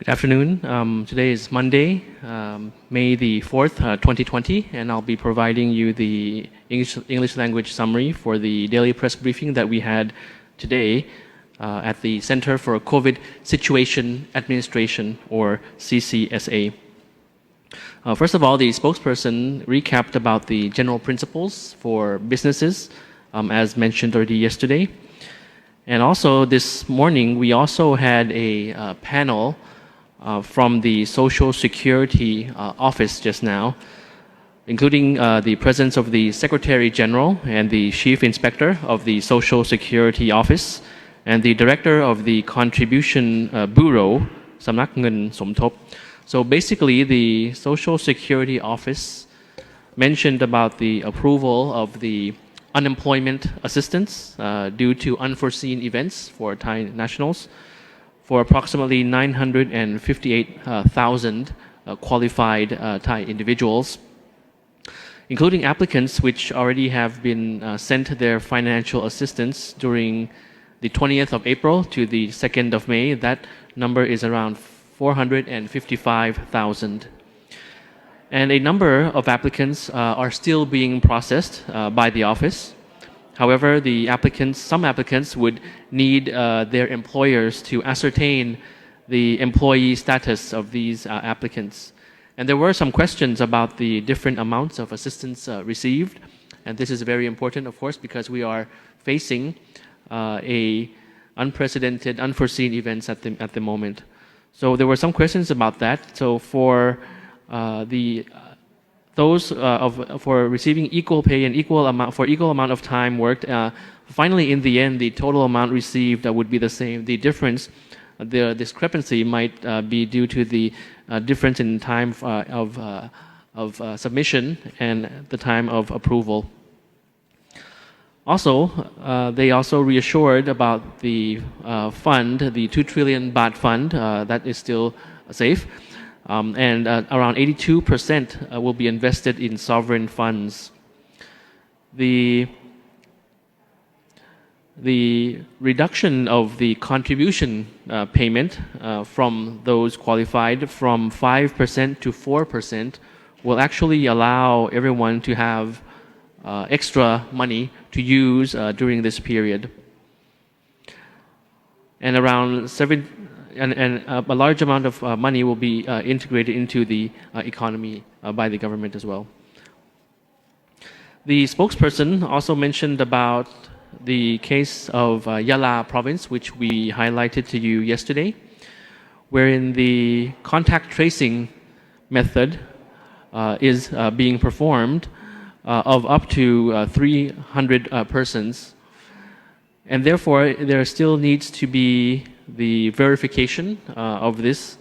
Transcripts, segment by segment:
Good afternoon. Today is Monday, May the 4th, 2020, and I'll be providing you the English language summary for the daily press briefing that we had today at the Center for COVID Situation Administration, or CCSA. First of all, the spokesperson recapped about the general principles for businesses, as mentioned already yesterday. And also this morning, we also had a panel from the Social Security Office just now, including the presence of the Secretary General and the Chief Inspector of the Social Security Office and the Director of the Contribution Bureau, Samnak Ngun Somthop. So basically, the Social Security Office mentioned about the approval of the unemployment assistance due to unforeseen events for Thai nationals for approximately 958,000 qualified Thai individuals, including applicants which already have been sent their financial assistance during the 20th of April to the 2nd of May. That number is around 455,000. And a number of applicants are still being processed by the office. However, some applicants would need their employers to ascertain the employee status of these applicants. And there were some questions about the different amounts of assistance received. And this is very important, of course, because we are facing unprecedented, unforeseen events at the moment. So there were some questions about that. So for for receiving equal pay and equal amount of time worked, finally in the end the total amount received would be the same. The difference, the discrepancy might be due to the difference in time of submission and the time of approval. Also, they also reassured about the fund, the 2 trillion baht fund, that is still safe. And around 82% will be invested in sovereign funds. The reduction of the contribution payment from those qualified from 5% to 4% will actually allow everyone to have extra money to use during this period. And a large amount of money will be integrated into the economy by the government as well. The spokesperson also mentioned about the case of Yala province, which we highlighted to you yesterday, wherein the contact tracing method is being performed of up to 300 persons. And therefore, there still needs to be the verification of this,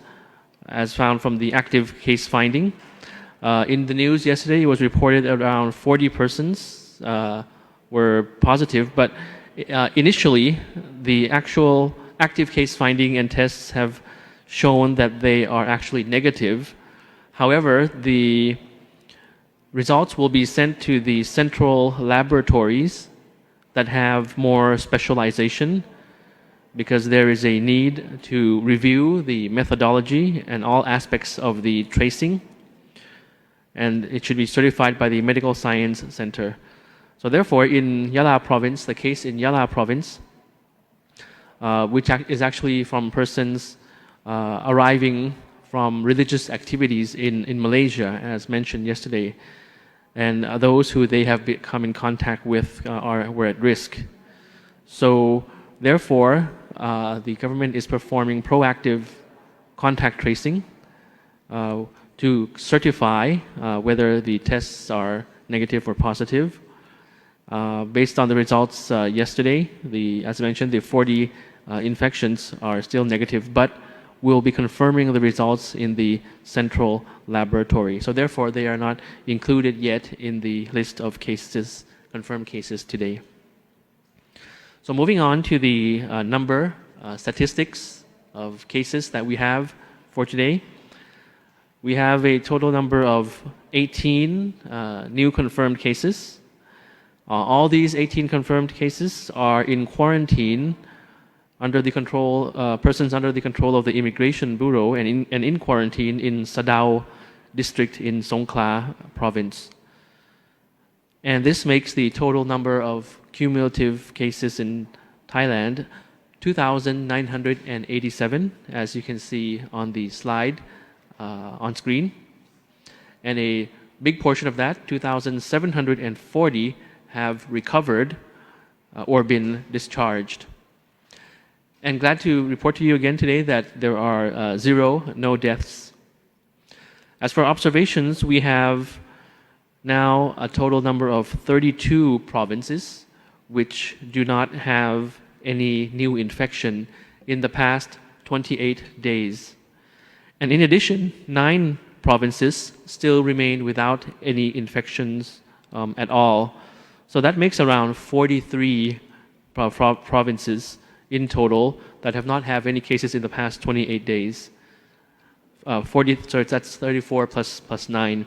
as found from the active case finding. In the news yesterday, it was reported around 40 persons were positive, but initially, the actual active case finding and tests have shown that they are actually negative. However, the results will be sent to the central laboratories that have more specialization, because there is a need to review the methodology and all aspects of the tracing, and it should be certified by the Medical Science Center. So therefore, in Yala province, the case in Yala province, which is actually from persons arriving from religious activities in Malaysia, as mentioned yesterday, and those who they have come in contact with were at risk. So therefore, the government is performing proactive contact tracing to certify whether the tests are negative or positive. Based on the results yesterday, as mentioned, the 40 infections are still negative, but we'll be confirming the results in the central laboratory. So therefore, they are not included yet in the list of cases, confirmed cases today. So moving on to the statistics of cases that we have for today. We have a total number of 18 new confirmed cases. All these 18 confirmed cases are in quarantine persons under the control of the Immigration Bureau and in quarantine in Sadao district in Songkhla province. And this makes the total number of cumulative cases in Thailand 2,987, as you can see on the slide on screen. And a big portion of that, 2,740, have recovered or been discharged. And glad to report to you again today that there are no deaths. As for observations, we have now a total number of 32 provinces which do not have any new infection in the past 28 days. And in addition, 9 provinces still remain without any infections at all. So that makes around 43 provinces in total that have not had any cases in the past 28 days. So that's 34 plus 9.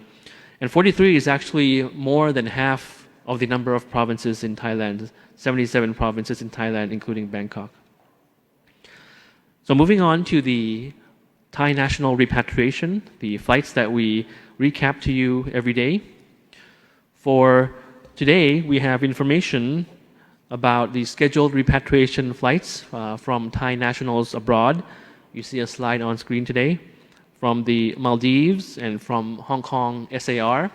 And 43 is actually more than half of the number of provinces in Thailand, 77 provinces in Thailand, including Bangkok. So moving on to the Thai national repatriation, the flights that we recap to you every day. For today, we have information about the scheduled repatriation flights from Thai nationals abroad. You see a slide on screen today from the Maldives and from Hong Kong SAR.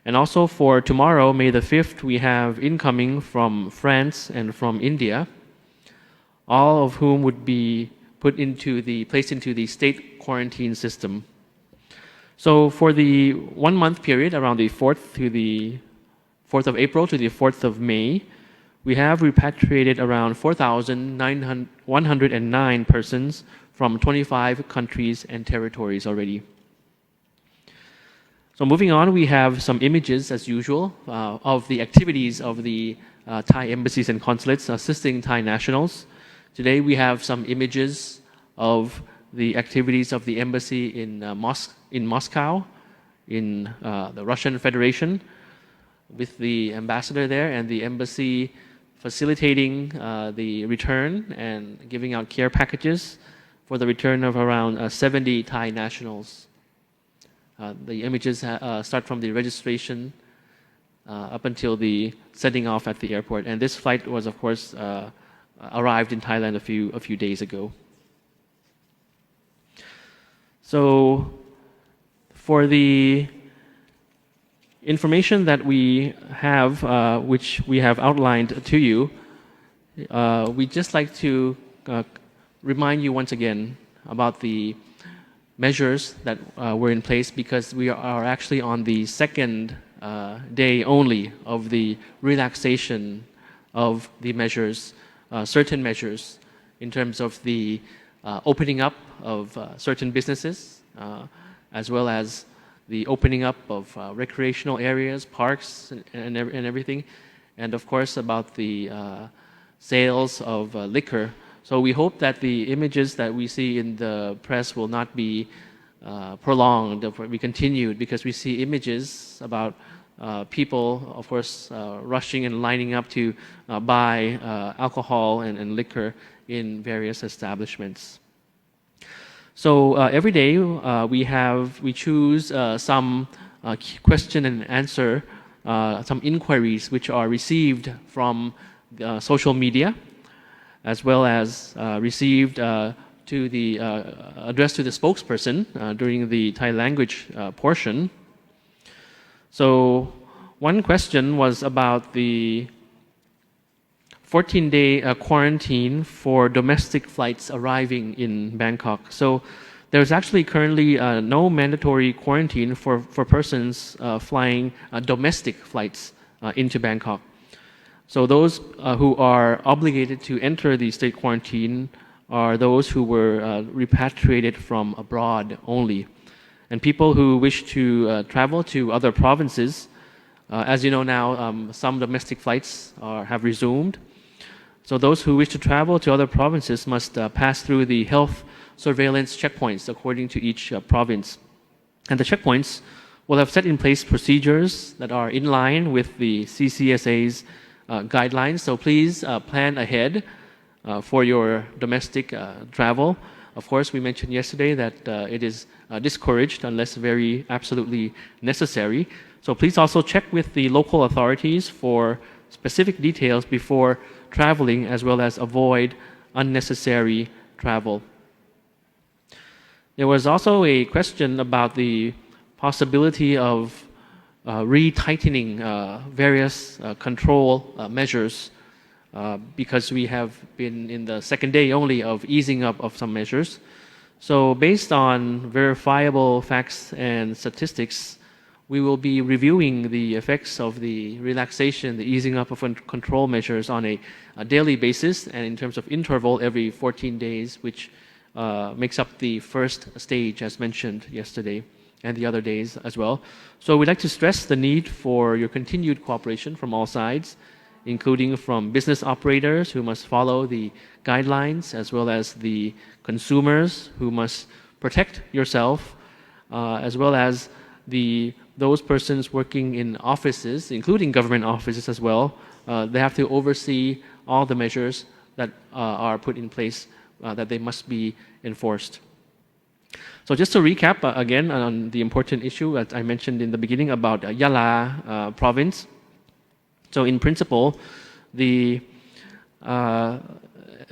And also for tomorrow, May the 5th, we have incoming from France and from India, all of whom would be placed into the state quarantine system. So for the 1 month period, around the 4th of April to the 4th of May, we have repatriated around 4,109 persons from 25 countries and territories already. So moving on, we have some images, as usual, of the activities of the Thai embassies and consulates assisting Thai nationals. Today we have some images of the activities of the embassy in Moscow, in the Russian Federation, with the ambassador there and the embassy facilitating the return and giving out care packages for the return of around 70 Thai nationals. The images start from the registration up until the setting off at the airport. And this flight was, of course, arrived in Thailand a few days ago. So for the information that we have, which we have outlined to you, we'd just like to remind you once again about the measures that were in place, because we are actually on the second day only of the relaxation of the measures, certain measures in terms of the opening up of certain businesses, as well as the opening up of recreational areas, parks, and everything, and of course about the sales of liquor. So we hope that the images that we see in the press will not be prolonged, be continued, because we see images about people, of course, rushing and lining up to buy alcohol and liquor in various establishments. So every day we choose some question and answer, some inquiries which are received from social media, as well as received to the addressed to the spokesperson during the Thai language portion. So one question was about the 14-day quarantine for domestic flights arriving in Bangkok. So there's actually currently no mandatory quarantine for persons flying domestic flights into Bangkok. So those who are obligated to enter the state quarantine are those who were repatriated from abroad only. And people who wish to travel to other provinces, as you know now, some domestic flights have resumed. So those who wish to travel to other provinces must pass through the health surveillance checkpoints according to each province. And the checkpoints will have set in place procedures that are in line with the CCSA's guidelines. So please plan ahead for your domestic travel. Of course, we mentioned yesterday that it is discouraged unless very absolutely necessary. So please also check with the local authorities for specific details before traveling, as well as avoid unnecessary travel. There was also a question about the possibility of re-tightening various control measures because we have been in the second day only of easing up of some measures. So based on verifiable facts and statistics, we will be reviewing the effects of the relaxation, the easing up of control measures on a daily basis and in terms of interval every 14 days, which makes up the first stage as mentioned yesterday and the other days as well. So we'd like to stress the need for your continued cooperation from all sides, including from business operators who must follow the guidelines, as well as the consumers who must protect yourself, as well as those persons working in offices, including government offices as well. They have to oversee all the measures that are put in place, that they must be enforced. So just to recap again on the important issue that I mentioned in the beginning about Yala province. So in principle, the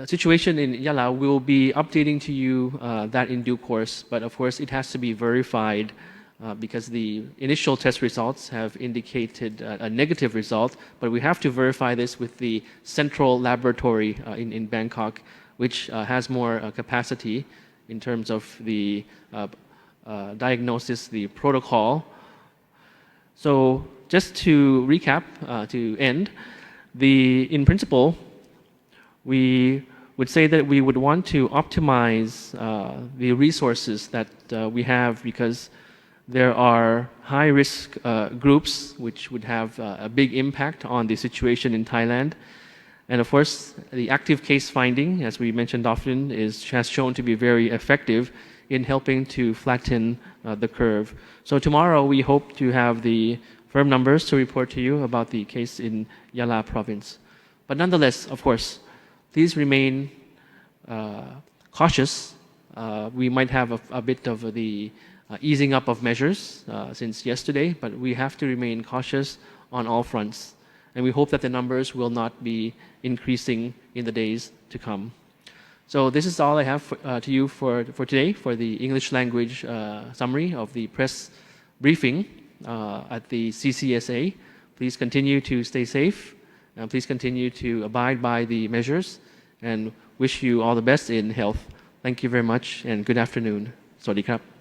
situation in Yala will be updating to you that in due course, but of course it has to be verified because the initial test results have indicated a negative result, but we have to verify this with the central laboratory in Bangkok, which has more capacity in terms of the diagnosis, the protocol. So just to recap, to end, in principle, we would say that we would want to optimize the resources that we have, because there are high-risk groups which would have a big impact on the situation in Thailand. And of course, the active case finding, as we mentioned often, has shown to be very effective in helping to flatten the curve. So tomorrow we hope to have the firm numbers to report to you about the case in Yala province. But nonetheless, of course, please remain cautious. We might have a bit of the easing up of measures since yesterday, but we have to remain cautious on all fronts. And we hope that the numbers will not be increasing in the days to come. So this is all I have to you for today for the English language summary of the press briefing at the CCSA. Please continue to stay safe, and please continue to abide by the measures, and wish you all the best in health. Thank you very much, and good afternoon. สวัสดีครับ